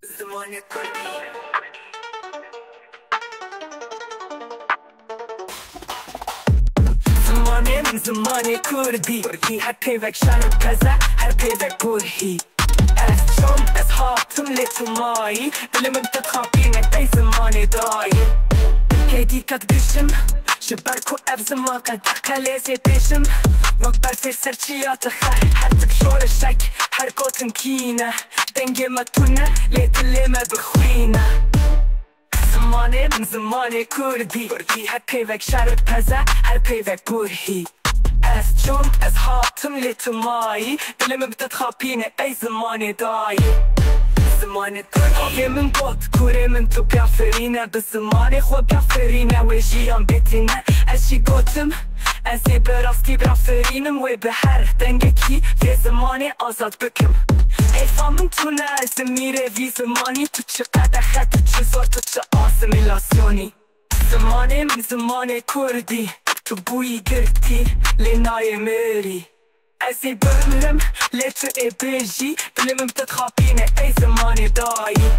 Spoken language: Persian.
زمانی کردی زمانی من زمانی کردی هر پیوک شنو کزه هر پیوک بوهی از چون از هاتم لیتو مایی دلم انتخابینه ای زمانی دایی هیدی کد گشم شبرکو اب زمان قد قلیزی دیشم وقت برسی سرچیات خیر هر تک شور شک هر گوتن کینه دنگی متونه لیت لیمه بخوینه زمانی من زمانی کردی هر پیوک شرک پزه هر پیوک بورهی از چون از هاتم لیتو مایی دلم بتتخابینه ای زمانی دایی زمانی کردی من گوت کوری من تو بیافرینه به زمانی خود بیافرینه و جیان بیتینه از چی گوتم از ای براستی بیافرینم و به هر دنگه کی وی زمانی آزاد بکم ای فامن تو نه از میره وی زمانی تو چه قدخه تو چه زور تو چه آسمیلاسیونی زمانی من زمانی کردی تو بویی گرتی لینای میری از ای بمرم لیتو ای بیجی دلم بتتخابینه ای زمانی دایی